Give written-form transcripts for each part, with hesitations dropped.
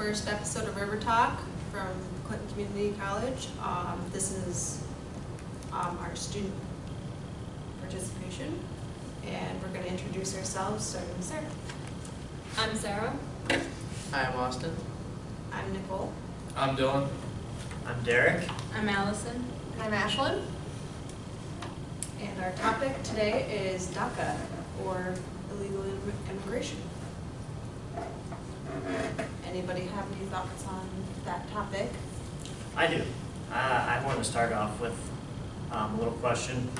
first episode of River Talk from Clinton Community College. This is our student participation, and we're going to introduce ourselves, starting with Sarah. I'm Sarah. Hi, I'm Austin. I'm Nicole. I'm Dylan. I'm Derek. I'm Allison. And I'm Ashlyn. And our topic today is DACA, or illegal immigration. Anybody have any thoughts on that topic? I do. I want to start off with a little question.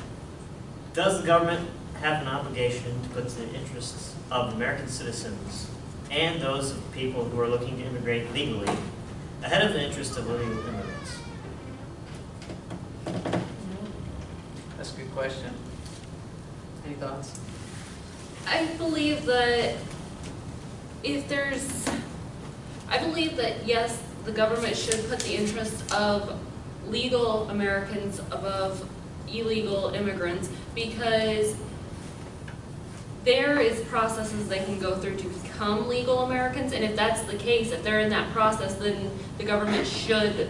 Does the government have an obligation to put the interests of American citizens and those of people who are looking to immigrate legally ahead of the interest of illegal immigrants? That's a good question. Any thoughts? I believe that yes, the government should put the interests of legal Americans above illegal immigrants, because there is processes they can go through to become legal Americans, and if that's the case, if they're in that process, then the government should,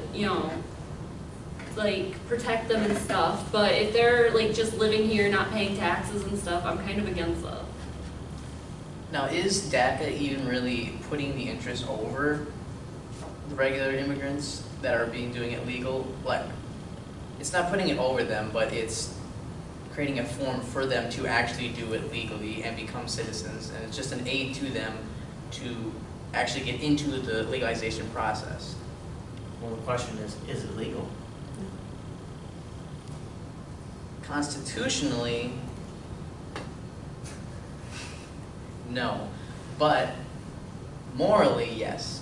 protect them and stuff. But if they're just living here, not paying taxes and stuff, I'm kind of against that. Now, is DACA even really putting the interest over the regular immigrants that are doing it legal? Like, it's not putting it over them, but it's creating a form for them to actually do it legally and become citizens, and it's just an aid to them to actually get into the legalization process. Well, the question is it legal? Constitutionally, no, but morally, yes.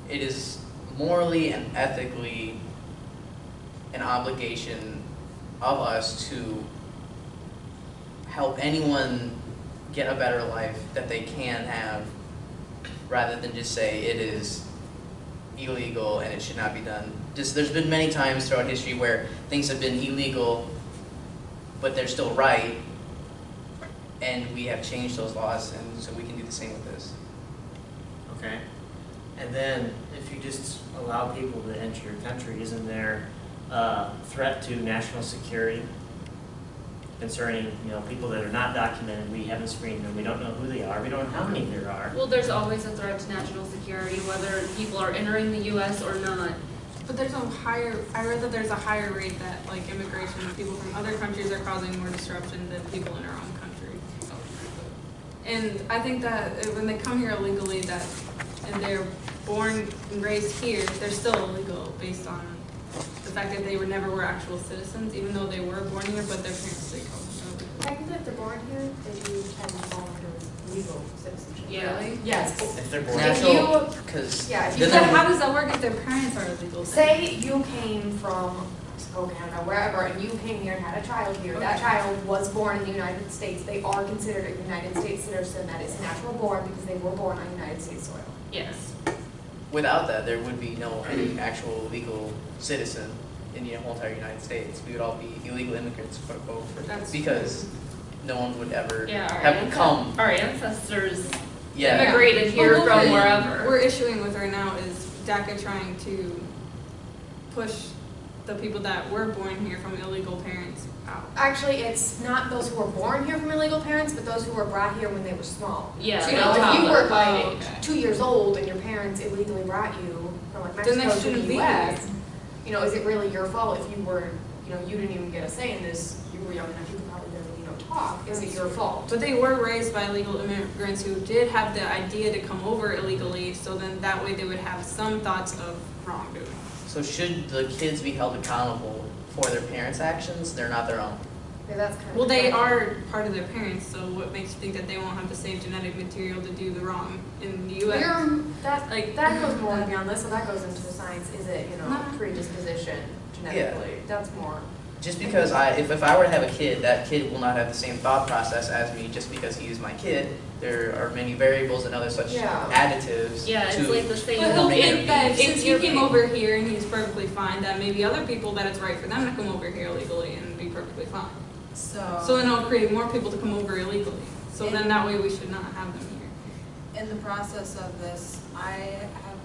It is morally and ethically an obligation of us to help anyone get a better life that they can have, rather than just say it is illegal and it should not be done. There's been many times throughout history where things have been illegal, but they're still right, and we have changed those laws, and so we can do the same with this. Okay. And then if you just allow people to enter your country, isn't there a threat to national security concerning people that are not documented? We haven't screened them. We don't know who they are. We don't know how many there are. Well, there's always a threat to national security, whether people are entering the U.S. or not. But there's I read that there's a higher rate that immigration, people from other countries are causing more disruption than people in our own country. And I think that when they come here illegally, and they're born and raised here, they're still illegal based on the fact that they never were actual citizens, even though they were born here, but their parents did come over. Technically, if they're born here, they do tend to fall under legal citizenship. Yeah. Really? Yes. If they're born. Natural, because How does that work if their parents are illegal? Say you came from Spokane or wherever, and you came here and had a child here. Okay. That child was born in the United States. They are considered a United States citizen. That is natural born because they were born on United States soil. Yes. without that, there would be no any actual legal citizen in the whole entire United States. We would all be illegal immigrants, quote unquote, because no one would ever have become. Our ancestors Yeah. immigrated here from wherever. We're issuing with right now is DACA trying to push the people that were born here from illegal parents out. Actually, it's not those who were born here from illegal parents, but those who were brought here when they were small. Yeah. So, if you were okay. 2 years old and your parents illegally brought you from Mexico to the U.S., is it really your fault if you were, you didn't even get a say in this, you were young enough, you could probably barely, talk. Is it your fault? But they were raised by illegal immigrants who did have the idea to come over illegally, so then that way they would have some thoughts of wrongdoing. So should the kids be held accountable for their parents' actions? They're not their own. Yeah, that's kind of. Well, they are part of their parents, so what makes you think that they won't have the same genetic material to do the wrong in the U.S.? That goes more beyond this, so that goes into the science. Is it, predisposition genetically? Yeah. That's more. Just because if I were to have a kid, that kid will not have the same thought process as me just because he is my kid. There are many variables and other such additives. Yeah, it's like the same. But he'll think that since he came over here and he's perfectly fine, that maybe other people that it's right for them to come over here illegally and be perfectly fine. So then it'll create more people to come over illegally. So then that way we should not have them here. In the process of this, I have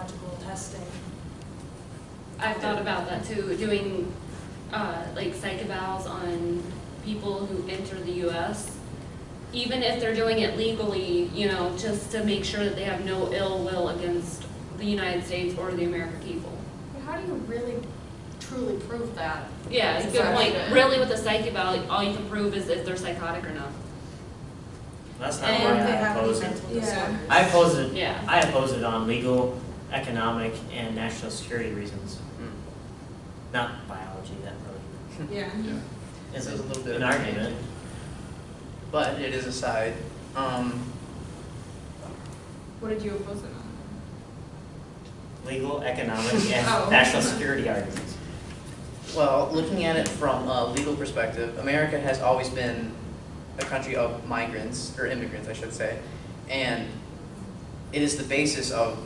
psychological testing. I've thought about that too, doing like psych evals on people who enter the US. Even if they're doing it legally, you know, just to make sure that they have no ill will against the United States or the American people. But how do you really truly prove that? Yeah, it's a good point. Really with a psych eval, all you can prove is if they're psychotic or not. That's not And why They I have oppose any it. mental Yeah. disorders. I oppose it. Yeah. I oppose it on legal, economic, and national security reasons. Not biology. That really Yeah. This is is a little bit an of argument. But it is a side. What did you oppose it on? Legal, economic, and Oh. national security arguments. Well, looking at it from a legal perspective, America has always been a country of migrants, or immigrants, I should say, and it is the basis of,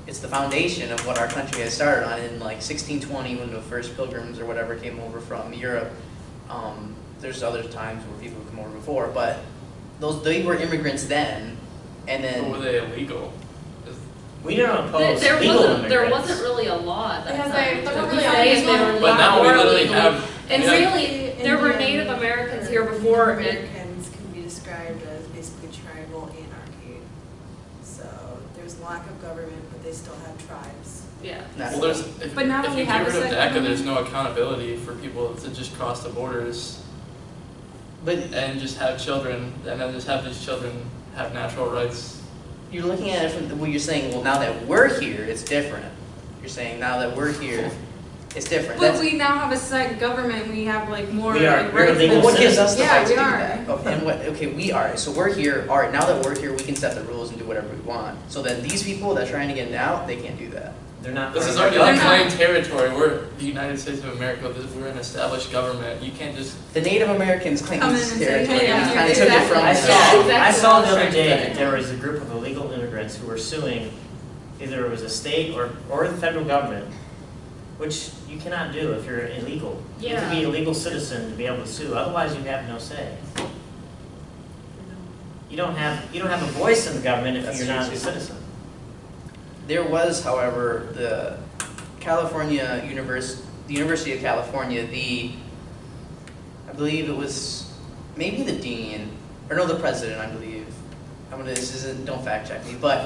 it's the foundation of what our country has started on in like 1620 when the first pilgrims or whatever came over from Europe. There's other times where people come over before, but they were immigrants then, and then. Or were they illegal? We don't oppose There legal wasn't, there immigrants. wasn't really a law at that Because time. they to really say if they were But now we legal or literally illegal. have. And we have- really, there were Native Americans here before, and Americans can be described as basically tribal anarchy. So there's lack of government, but they still have tribes. yeah. That's- Well, But now that if we you have get a rid of second DACA, there's one- no accountability for people to just cross the borders But and just have children, and then just have these children have natural rights. you're looking at it from what you're saying, well, now that we're here, it's different. You're saying now that we're here, it's different. But That's, we now have a set government, we have like more We are- like we're rights legal than- what gives us the Yeah, right to we do are. that? Oh, and what, okay, we are, so we're here, all right, now that we're here, we can set the rules and do whatever we want. So then these people that are trying to get out, they can't do that. They're not. This is part already of our unclaimed government. territory. We're the United States of America. We're an established government. You can't just. The Native Americans claimed Come in this and say, territory hey, and I'm kind of here. took it from I us. saw, Yeah, exactly I what saw I the was other trying to day say. that there was a group of illegal immigrants who were suing, either it was a state or the federal government, which you cannot do if you're illegal. You have to be Yeah. a legal citizen to be able to sue, otherwise you have no say. You don't have a voice in the government if That's you're true, not too. a citizen. There was, however, the University of California, I believe it was maybe the dean, or no, the president, I believe. Don't fact check me, but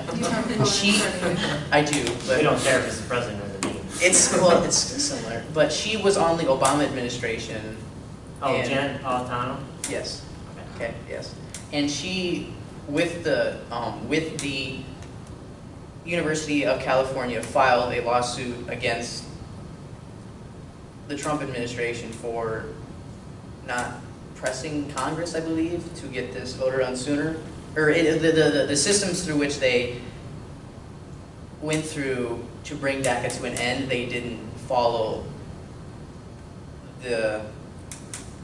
I do, We but don't care if it's the president or the dean. it's similar. But she was on the Obama administration. Oh, And- Jen Napolitano? Yes. Okay. Okay, yes. And she, with the University of California, filed a lawsuit against the Trump administration for not pressing Congress, I believe, to get this voted on sooner. Or the systems through which they went through to bring DACA to an end, they didn't follow the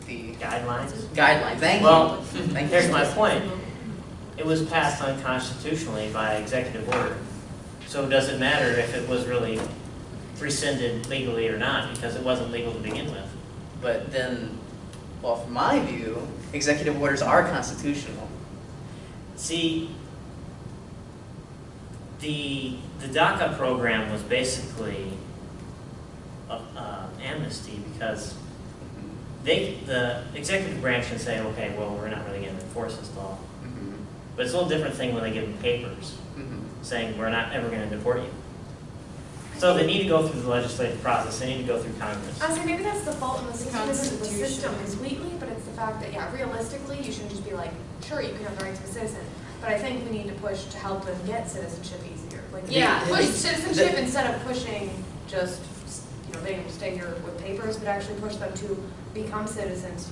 Guidelines? guidelines. Thank you. Well, Thank you. here's my point. It was passed unconstitutionally by executive order. So does it matter if it was really rescinded legally or not, because it wasn't legal to begin with? But then, well, from my view, executive orders are constitutional. See, the DACA program was basically amnesty because the executive branch can say, okay, well, we're not really going to enforce this law. But it's a little different thing when they give them papers saying we're not ever going to deport you. So they need to go through the legislative process, they need to go through Congress. Honestly, maybe that's the fault in the system, isn't the system completely, but it's the fact that, yeah, realistically, you shouldn't just be like, sure, you can have the right to a citizen, but I think we need to push to help them get citizenship easier. Like, Yeah. push citizenship instead of pushing just, being able to stay here with papers, but actually push them to become citizens,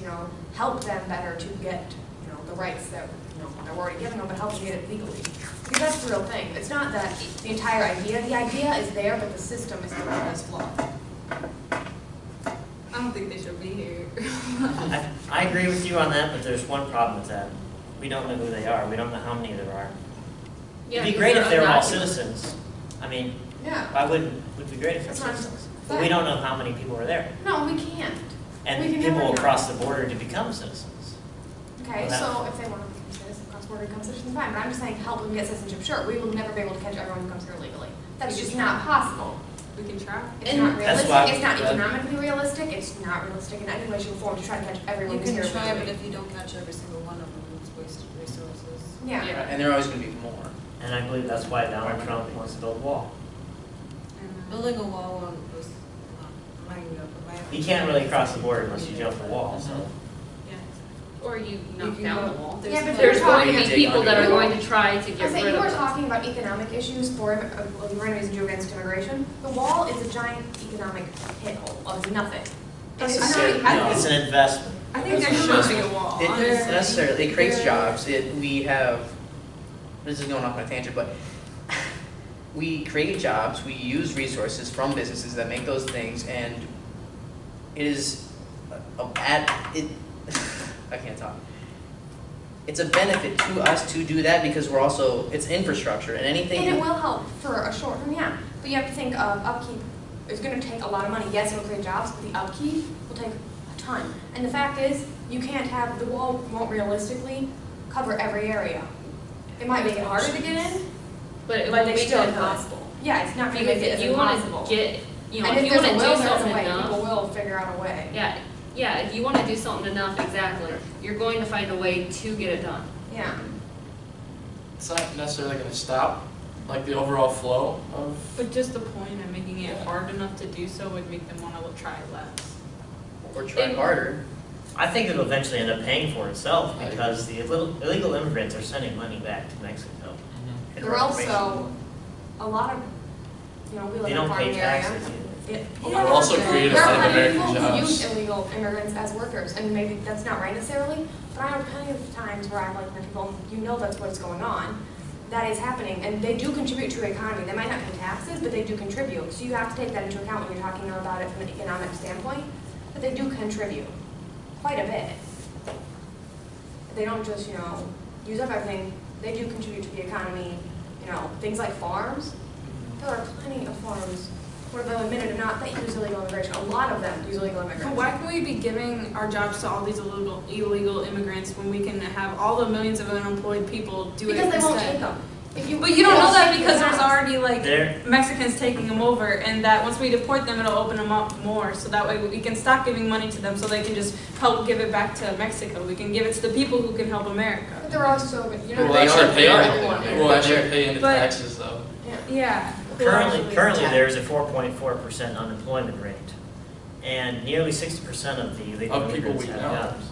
help them better to get, the rights that, they're already giving them, but help them get it legally. Because that's the real thing. It's not that the entire idea, the idea is there, but the system is the one that's flawed. I don't think they should be here. I agree with you on that, but there's one problem with that. We don't know who they are, we don't know how many there are. Yeah, It'd be 'cause great if they were all undocumented. citizens. I mean, Yeah. why wouldn't, would be great if they're That's what I'm citizens. saying. But we don't know how many people are there. No, we can't. And We can people never will know. cross the border to become citizens. Okay, Well, that- so if they want to become citizens across cross-border income citizenship, fine, but I'm just saying help them get citizenship. Sure, we will never be able to catch everyone who comes here illegally. That's We just can not possible. We can try. It's And not that's realistic, why- it's not Yeah. economically realistic, it's not realistic in any way, shape, or form to try to catch everyone You who's can here try, but illegally. if you don't catch every single one of them, it's wasted resources. Yeah. Yeah. And there are always gonna be more. And I believe that's why Donald Trump wants to build a wall. Building a wall was, mine, You can't really cross the border unless you jump the wall, so. Or you knock can down go- the wall. Yeah, but There's We're going to talking- be people that are going to try to I get say rid you of were it. talking about economic issues for, well, you were raising you against immigration. The wall is a giant economic hit hole of nothing. And it's That's- not, No. It's an investment. I think there should be a wall. It honestly. doesn't necessarily, it creates jobs, we have, this is going off on a tangent, but we create jobs, we use resources from businesses that make those things, and it is, I can't talk. It's a benefit to us to do that because we're also, it's infrastructure and anything. and it will help for a short term, yeah. But you have to think of upkeep. It's gonna take a lot of money. Yes, it'll create jobs, but the upkeep will take a ton. And the fact is, you can't have, the wall won't realistically cover every area. It might make it harder to get in. But it But will they make still it could. impossible. Yeah, it's not gonna Because make it if as you want impossible. to get, you know, And if you want to there's a do will, there's something a way. enough. People will figure out a way. Yeah, if you want to do something enough, exactly, you're going to find a way to get it done. Yeah. It's not necessarily gonna stop, like, the overall flow of, But just the point of making it hard enough to do so would make them want to try less. Or try It- harder. I think it'll eventually end up paying for itself because the illegal immigrants are sending money back to Mexico. in They're reparation. also, a lot of, we They live in a don't farming pay area. taxes either. Yeah. We'll also create a There lot are of plenty of American people who jobs. use illegal immigrants as workers, and maybe that's not right necessarily, but I know plenty of times where I've met people, that's what's going on, that is happening, and they do contribute to the economy. They might not pay taxes, but they do contribute, so you have to take that into account when you're talking about it from an economic standpoint, but they do contribute quite a bit. They don't just, use up everything, they do contribute to the economy, things like farms. There are plenty of farms where they'll admit it or not, they use illegal immigration. A lot of them use illegal But immigrants. why can we be giving our jobs to all these illegal immigrants when we can have all the millions of unemployed people do it Because they won't take instead? them. But you don't know that because there's Yeah. already like There- Mexicans taking them over, and that once we deport them, it'll open them up more. So that way we can stop giving money to them, so they can just help give it back to Mexico. We can give it to the people who can help America. But they're also, we'll They actually are- pay, they are into- doing it. we'll actually pay into But- taxes though. Yeah. Currently, there's a 4.4% unemployment rate, and nearly 60% of the illegal Of people immigrants we have know. jobs.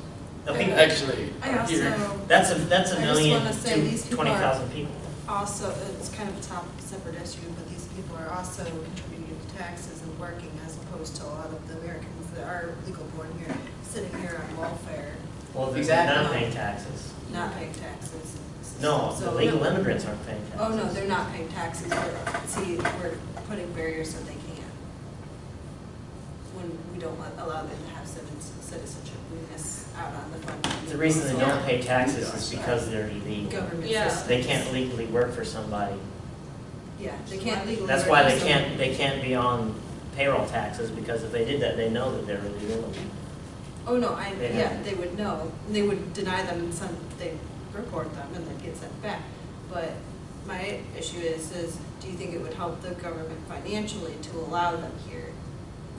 Of And people, actually, I also, here, that's a I just million wanna say these to people are- 20,000 people. also, it's kind of a top separate issue, but these people are also contributing to taxes and working as opposed to a lot of the Americans that are legal born here, sitting here on welfare, Well, they're Exactly. not paying taxes. not paying taxes. No, the So- legal immigrants aren't paying taxes. Oh, no, they're not paying taxes, but see, we're putting barriers so they can't. When we don't allow them to have citizenship, we miss out on the fun. The reason they don't pay taxes is because they're illegal. Government Yeah. system. They can't legally work for somebody. Yeah, they can't legally. That's why they represent- can't be on payroll taxes, because if they did that, they know that they're illegal. Oh, no, They yeah, have- they would know, they would deny them and they report them and then get sent back. But my issue is do you think it would help the government financially to allow them here?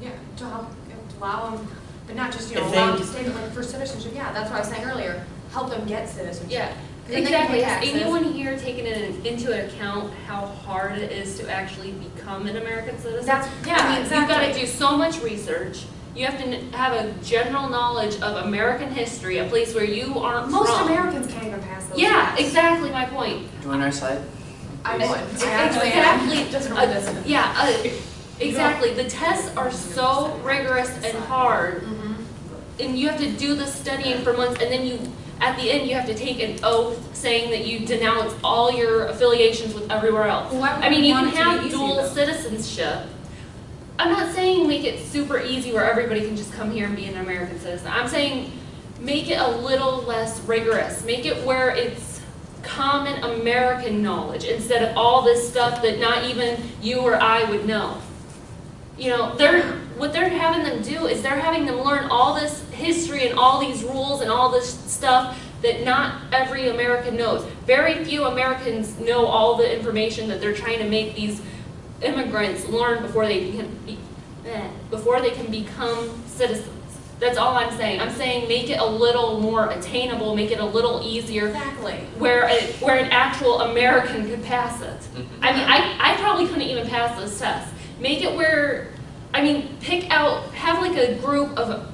Yeah, to help, to allow them, but not just, If allow them they- to stay, but like for citizenship, yeah, that's what I was saying earlier, help them get citizenship. Yeah, 'Cause then they can exactly. pay Has taxes. anyone here taken into account how hard it is to actually become an American citizen? That's, I yeah, mean, you've got to exactly. do so much research. You have to have a general knowledge of American history, a place where you aren't Most from. Americans can't even pass those Yeah, tests. exactly my point. Join our side. I would, Ex- I actually am, exactly. just from this. Exactly. The tests are so rigorous and hard, Mhm. and you have to do the studying for months, and then at the end, you have to take an oath saying that you denounce all your affiliations with everywhere else. Why would I mean, we you want can it to be have easy, dual though? citizenship. I'm not saying make it super easy where everybody can just come here and be an American citizen. I'm saying make it a little less rigorous. Make it where it's common American knowledge instead of all this stuff that not even you or I would know. What they're having them do is they're having them learn all this history and all these rules and all this stuff that not every American knows. Very few Americans know all the information that they're trying to make these immigrants learn before they can become citizens. That's all I'm saying. I'm saying make it a little more attainable, make it a little easier. Exactly. Where an actual American could pass it. I mean, I probably couldn't even pass this test. Make it where, I mean, have like a group of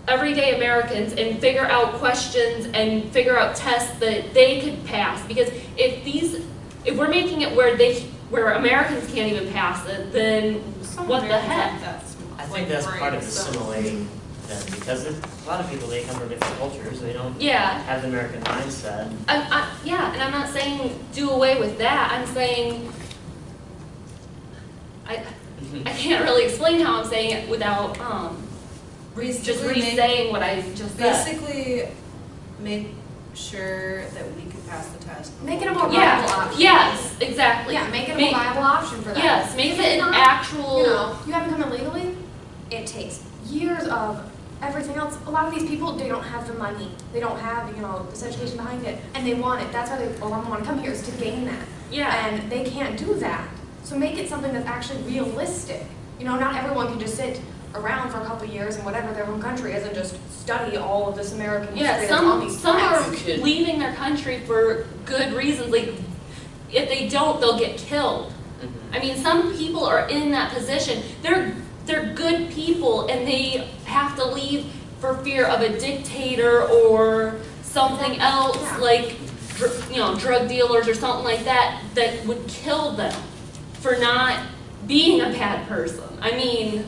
everyday Americans and figure out questions and figure out tests that they could pass. Because if we're making it where Americans can't even pass it, then what the heck? I think that's part of assimilating them, because a lot of people, they come from different cultures, they don't have the American mindset. Yeah, and I'm not saying do away with that. I'm saying I can't really explain how I'm saying it without just re-saying what I just said. Basically, make sure that we can pass the test. Make it a more viable option. Yes, exactly. Yeah, make it a more viable option for that. Yes, make it an Not, actual. You know, you haven't come in legally, it takes years of everything else. A lot of these people, they don't have the money. They don't have, you know, this education behind it. And they want it. That's why a lot of them want to come here, is to gain that. Yeah. And they can't do that. So make it something that's actually realistic. You know, not everyone can just sit around for a couple of years in whatever their home country is and just study all of this American history. Yeah, that's on these some are tests. leaving their country for good reasons. Like, if they don't, they'll get killed. I mean, some people are in that position. They're good people, and they have to leave for fear of a dictator or something else, like drug dealers or something like that would kill them for not being a bad person. I mean,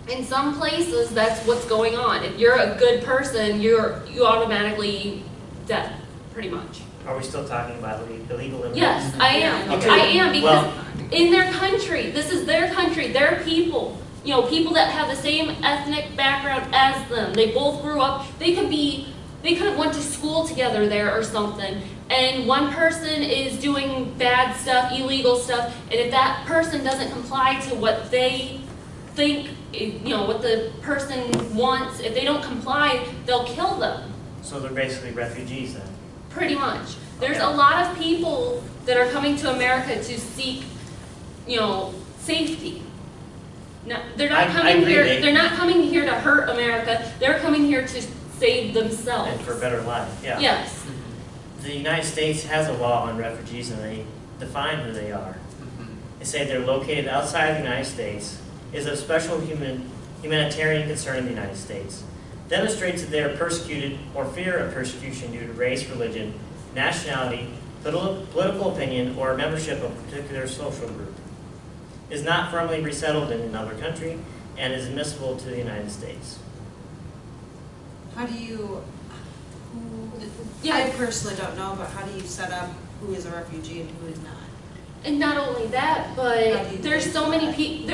in some places, that's what's going on. If you're a good person, you automatically dead, pretty much. Are we still talking about illegal immigrants? Yes, I am. Okay. I am, because Well, in their country, this is their country, their people. You know, people that have the same ethnic background as them. They both grew up. They could have went to school together there or something. And one person is doing bad stuff, illegal stuff, and if that person doesn't comply to what they think, what the person wants, if they don't comply, they'll kill them. so they're basically refugees then? Pretty much. There's Okay. a lot of people that are coming to America to seek, safety. No, they're not I coming agree, here. They're not coming here to hurt America. They're coming here to save themselves. And for a better life, yeah. Yes. The United States has a law on refugees, and they define who they are. They say they're located outside of the United States, is of special humanitarian concern in the United States, demonstrates that they are persecuted or fear of persecution due to race, religion, nationality, political opinion, or membership of a particular social group, is not firmly resettled in another country, and is admissible to the United States. How do you, Yeah. I personally don't know, but how do you set up who is a refugee and who is not? And not only that, How but do you there's think so that? many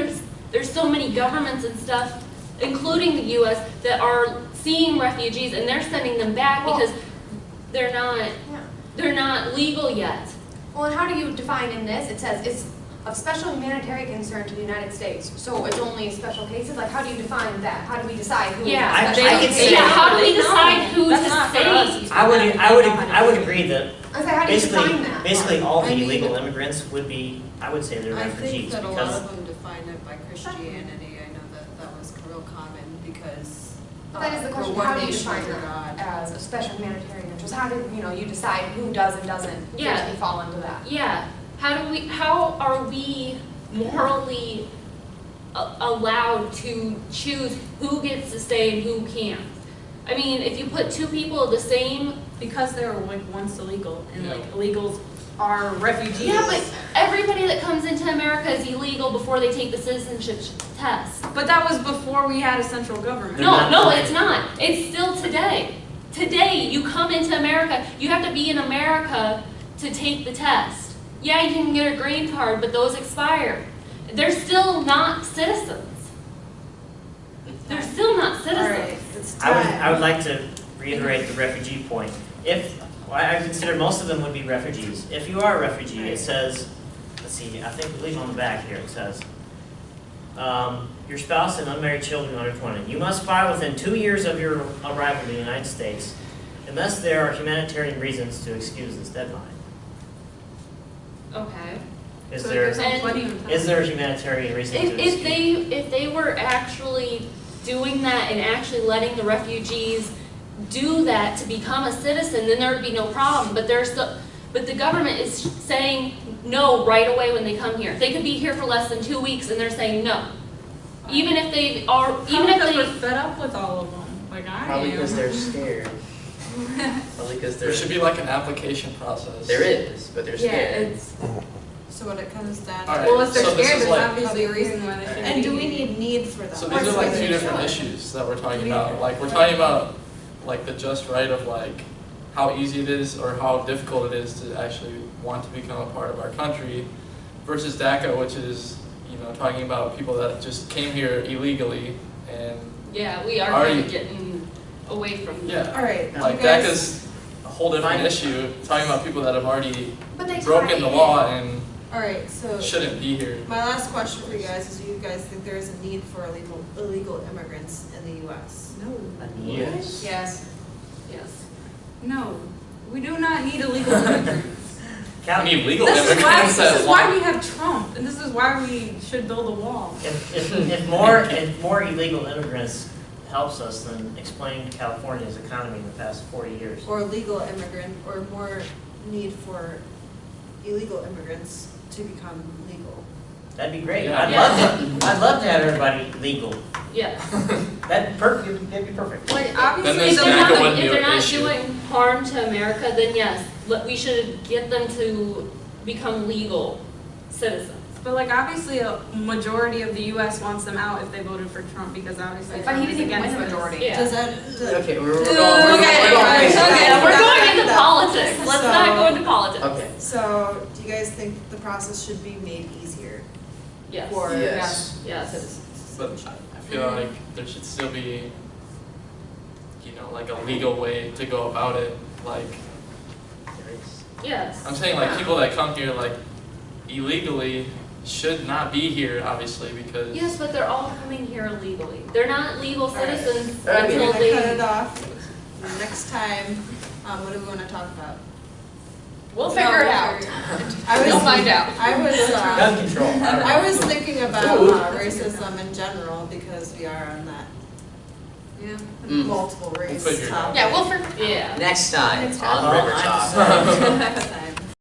there's so many governments and stuff, including the U.S., that are seeing refugees and they're sending them back Well- because they're not legal yet. Well, and how do you define in this? It says it's of special humanitarian concern to the United States. So it's only special cases? Like, how do you define that? How do we decide who Yeah, is a special I can case? say- Yeah, how do we No, decide who that's to not for us. save? I would agree that I was like, how do you define that? basically all the I mean- illegal immigrants would be, I would say they're I think refugees, that a lot because of them define it by Christianity. I know that was real common because. But that is the we're question, one how do you nation define under that God. as a special humanitarian interest? How do, you decide who does and doesn't Yeah. usually fall into that? Yeah, how are we morally allowed to choose who gets to stay and who can't? I mean, if you put two people the same. Because they were like once illegal, and like illegals are refugees. Yeah, but everybody that comes into America is illegal before they take the citizenship test. But that was before we had a central government. They're not No, doing it's not. It's still today. Today, you come into America, you have to be in America to take the test. Yeah, you can get a green card, but those expire. They're still not citizens. They're still not All citizens. right, it's time. I would like to reiterate the refugee point. I consider most of them would be refugees. If you are a refugee, it says, let's see, I believe on the back here, it says, your spouse and unmarried children under 20. You must file within 2 years of your arrival to the United States unless there are humanitarian reasons to excuse this deadline. Okay. Is So there, there's plenty of time. is there a humanitarian reason to excuse? If they were actually doing that and actually letting the refugees do that to become a citizen, then there would be no problem. But but the government is saying no right away when they come here. They could be here for less than 2 weeks and they're saying no. Even if they are, even if Probably they. because we're fed up with all of them, like I am. Probably because they're scared. Probably because There should be like an application process. There is, but they're Yeah, scared. it's, So what it comes down All to. right, well, if they're so this scared, is there's like- obviously a reason why they shouldn't be. And do we here. need for them? So these are like two different issues that we're talking about. Like we're talking about like the just right of like how easy it is or how difficult it is to actually want to become a part of our country versus DACA, which is, you know, talking about people that just came here illegally and Yeah, we are Already- kind of getting away from. yeah. All right, do Like you guys, DACA's a whole different Fine. issue, talking about people that have already But they broken the law and all right, so shouldn't be here. my last question for you guys is, do you guys think there is a need for illegal immigrants in the US? No. Yes. Yes. Yes. No, we do not need illegal immigrants. We need legal This immigrants that is why want. we have Trump, and this is why we should build a wall. If more illegal immigrants helps us, then explain California's economy in the past 40 years. Or legal immigrant, or more need for illegal immigrants to become legal? That'd be great. Yeah. I'd love to have everybody legal. Yes. That'd be perfect. Like, obviously, there's If the they're DACA not, wouldn't be if they're an not issue. doing harm to America, then yes, we should get them to become legal citizens. but like, obviously, a majority of the U.S. wants them out if they voted for Trump, because obviously But he Trump is didn't even against win the this. majority. Yeah. Does that, Okay, we're going. Okay, we're going Okay. into politics. Let's not go into politics. Okay. so do you guys think the process should be made easier Yes. for Yes. Yes. citizens? But I feel like there should still be, you know, like a legal way to go about it. Like Yes. I'm saying, like people that come here like illegally should not be here, obviously, because Yes, but they're all coming here illegally. They're not legal right. citizens All right. We're until gonna cut it they. off. Next time, what do we wanna talk about? We'll figure it out. We'll find out. Gun control. I was thinking about Ooh. racism in general, because we are on that Yeah. Mm. multiple race figure it out. topic. Yeah, we'll figure. Yeah. Next time Next on time. River Well, Talk. I'm Next time.